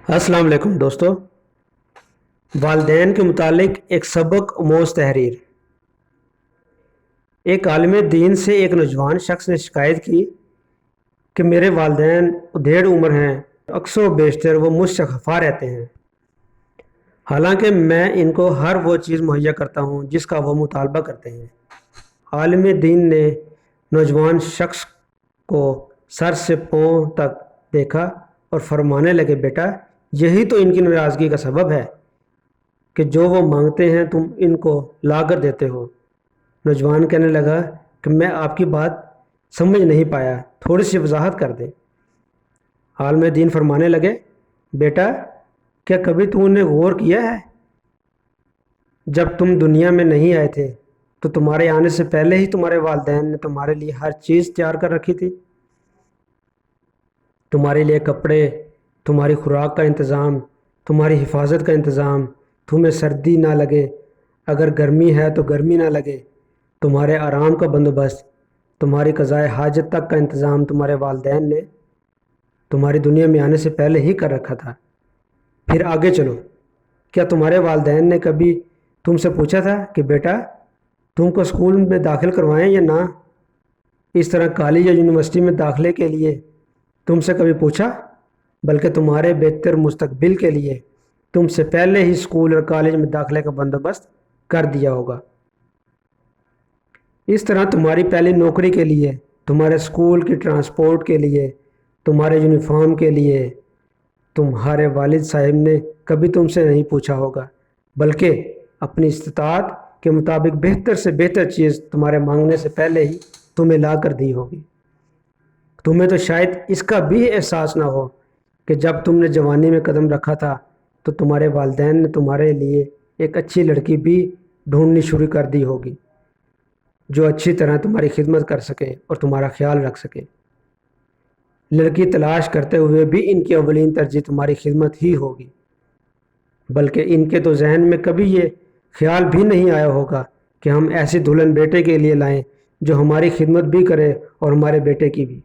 अस्सलाम वालेकुम दोस्तों। वालदैन के मुतालिक एक सबक आमोज़ तहरीर। एक आलिम दीन से एक नौजवान शख्स ने शिकायत की कि मेरे वालदैन उधेड़ उम्र हैं, अक्सर बेशतर वो मुझसे खफा रहते हैं, हालांकि मैं इनको हर वो चीज़ मुहैया करता हूँ जिसका वो मुतालबा करते हैं। आलिम दीन ने नौजवान शख्स को सर से पाँव तक देखा और फरमाने लगे, बेटा, यही तो इनकी नाराज़गी का सबब है कि जो वो मांगते हैं तुम इनको ला कर देते हो। नौजवान कहने लगा कि मैं आपकी बात समझ नहीं पाया, थोड़ी सी वजाहत कर दें। आलिम दीन फरमाने लगे, बेटा, क्या कभी तुमने गौर किया है, जब तुम दुनिया में नहीं आए थे तो तुम्हारे आने से पहले ही तुम्हारे वालिदैन ने तुम्हारे लिए हर चीज़ तैयार कर रखी थी। तुम्हारे लिए कपड़े, तुम्हारी खुराक का इंतज़ाम, तुम्हारी हिफाजत का इंतज़ाम, तुम्हें सर्दी ना लगे, अगर गर्मी है तो गर्मी ना लगे, तुम्हारे आराम का बंदोबस्त, तुम्हारी क़ज़ाए हाजत तक का इंतज़ाम तुम्हारे वालिदैन ने तुम्हारी दुनिया में आने से पहले ही कर रखा था। फिर आगे चलो, क्या तुम्हारे वालिदैन ने कभी तुमसे पूछा था कि बेटा, तुमको स्कूल में दाखिल करवाएं या ना? इस तरह कॉलेज या यूनिवर्सिटी में दाखिले के लिए तुमसे कभी पूछा? बल्कि तुम्हारे बेहतर मुस्तकबिल के लिए तुमसे पहले ही स्कूल और कॉलेज में दाखिले का बंदोबस्त कर दिया होगा। इस तरह तुम्हारी पहली नौकरी के लिए, तुम्हारे स्कूल की ट्रांसपोर्ट के लिए, तुम्हारे यूनिफॉर्म के लिए तुम्हारे वालिद साहब ने कभी तुमसे नहीं पूछा होगा, बल्कि अपनी इस्तिताअत के मुताबिक बेहतर से बेहतर चीज़ तुम्हारे मांगने से पहले ही तुम्हें ला कर दी होगी। तुम्हें तो शायद इसका भी एहसास ना हो कि जब तुमने जवानी में कदम रखा था तो तुम्हारे वालिदैन ने तुम्हारे लिए एक अच्छी लड़की भी ढूंढनी शुरू कर दी होगी, जो अच्छी तरह तुम्हारी खिदमत कर सके और तुम्हारा ख्याल रख सके। लड़की तलाश करते हुए भी इनकी अवलीन तरजीह तुम्हारी खिदमत ही होगी, बल्कि इनके तो जहन में कभी ये ख्याल भी नहीं आया होगा कि हम ऐसी दुल्हन बेटे के लिए लाएं जो हमारी खिदमत भी करे और हमारे बेटे की भी।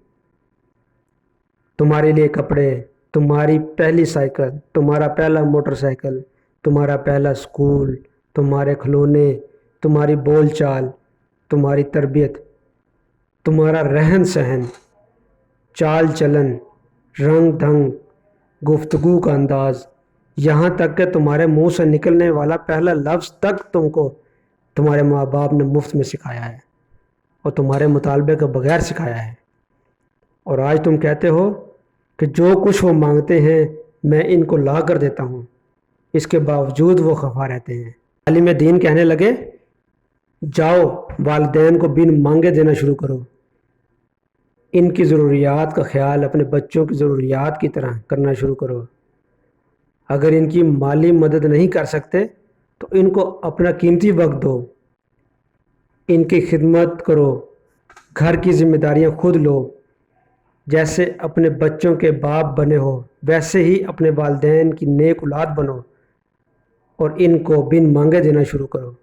तुम्हारे लिए कपड़े, तुम्हारी पहली साइकिल, तुम्हारा पहला मोटरसाइकिल, तुम्हारा पहला स्कूल, तुम्हारे खिलौने, तुम्हारी बोल चाल, तुम्हारी तरबियत, तुम्हारा रहन सहन, चाल चलन, रंग ढंग, गुफ्तगू का अंदाज़, यहाँ तक कि तुम्हारे मुंह से निकलने वाला पहला लफ्ज़ तक तुमको तुम्हारे माँ बाप ने मुफ्त में सिखाया है और तुम्हारे मुतालबे के बगैर सिखाया है। और आज तुम कहते हो कि जो कुछ वो मांगते हैं मैं इनको ला कर देता हूँ, इसके बावजूद वो खफा रहते हैं। आलिम दीन कहने लगे, जाओ वालिदैन को बिन मांगे देना शुरू करो। इनकी ज़रूरियात का ख्याल अपने बच्चों की ज़रूरियात की तरह करना शुरू करो। अगर इनकी माली मदद नहीं कर सकते तो इनको अपना कीमती वक्त दो, इनकी खिदमत करो, घर की जिम्मेदारियां खुद लो। जैसे अपने बच्चों के बाप बने हो वैसे ही अपने वालिदैन की नेक औलाद बनो और इनको बिन मांगे देना शुरू करो।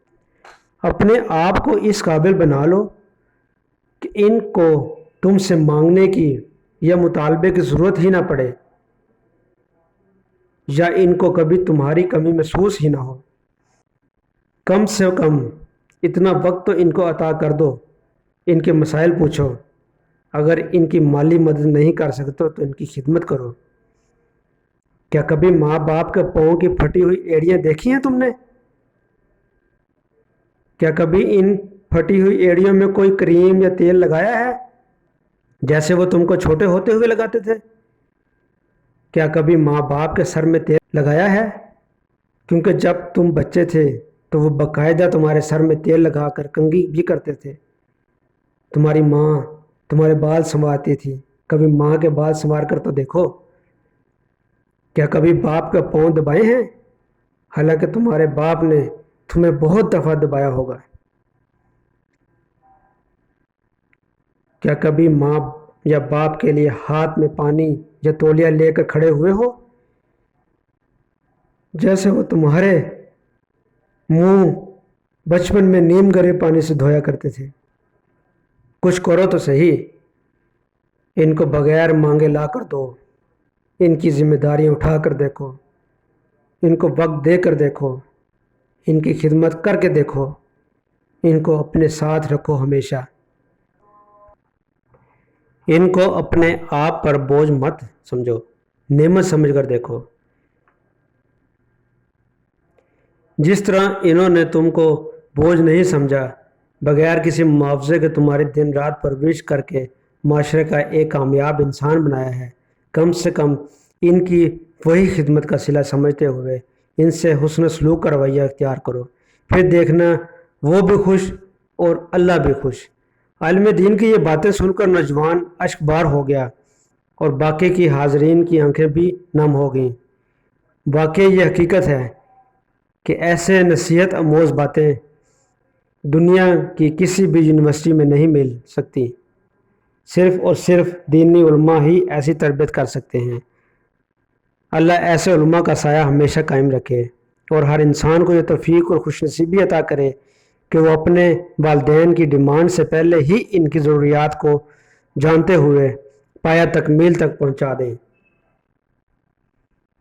अपने आप को इस काबिल बना लो कि इनको तुमसे मांगने की या मुतालबे की ज़रूरत ही ना पड़े, या इनको कभी तुम्हारी कमी महसूस ही ना हो। कम से कम इतना वक्त तो इनको अता कर दो, इनके मसाइल पूछो। अगर इनकी माली मदद नहीं कर सकते तो इनकी खिदमत करो। क्या कभी माँ बाप के पाँव की फटी हुई एड़ियाँ देखी हैं तुमने? क्या कभी इन फटी हुई एड़ियों में कोई क्रीम या तेल लगाया है जैसे वो तुमको छोटे होते हुए लगाते थे? क्या कभी माँ बाप के सर में तेल लगाया है? क्योंकि जब तुम बच्चे थे तो वो बाकायदा तुम्हारे सर में तेल लगाकर कंघी भी करते थे। तुम्हारी माँ तुम्हारे बाल संवारती थी, कभी माँ के बाल संवार कर तो देखो। क्या कभी बाप का पाँव दबाए हैं? हालांकि तुम्हारे बाप ने तुम्हें बहुत दफ़ा दबाया होगा। क्या कभी माँ या बाप के लिए हाथ में पानी या तौलिया लेकर खड़े हुए हो जैसे वो तुम्हारे मुंह बचपन में नीम गरे पानी से धोया करते थे? कुछ करो तो सही, इनको बगैर मांगे ला कर दो। ان کی ذمہ داریاں اٹھا کر دیکھو، ان کو وقت دے کر دیکھو، ان کی خدمت کر کے دیکھو، ان کو اپنے ساتھ رکھو ہمیشہ، ان کو اپنے آپ پر بوجھ مت سمجھو، نعمت سمجھ کر دیکھو۔ جس طرح انہوں نے تم کو بوجھ نہیں سمجھا، بغیر کسی معاوضے کے تمہاری دن رات پرورش کر کے معاشرے کا ایک کامیاب انسان بنایا ہے، کم سے کم ان کی وہی خدمت کا صلہ سمجھتے ہوئے ان سے حسن سلوک کا رویہ اختیار کرو، پھر دیکھنا وہ بھی خوش اور اللہ بھی خوش۔ عالم دین کی یہ باتیں سن کر نوجوان اشک بار ہو گیا اور باقی کی حاضرین کی آنکھیں بھی نم ہو گئیں۔ واقعی یہ حقیقت ہے کہ ایسے نصیحت آموز باتیں دنیا کی کسی بھی یونیورسٹی میں نہیں مل سکتی، صرف اور صرف دینی علماء ہی ایسی تربیت کر سکتے ہیں۔ اللہ ایسے علماء کا سایہ ہمیشہ قائم رکھے اور ہر انسان کو یہ توفیق اور خوش نصیبی عطا کرے کہ وہ اپنے والدین کی ڈیمانڈ سے پہلے ہی ان کی ضروریات کو جانتے ہوئے پایہ تکمیل تک پہنچا دیں۔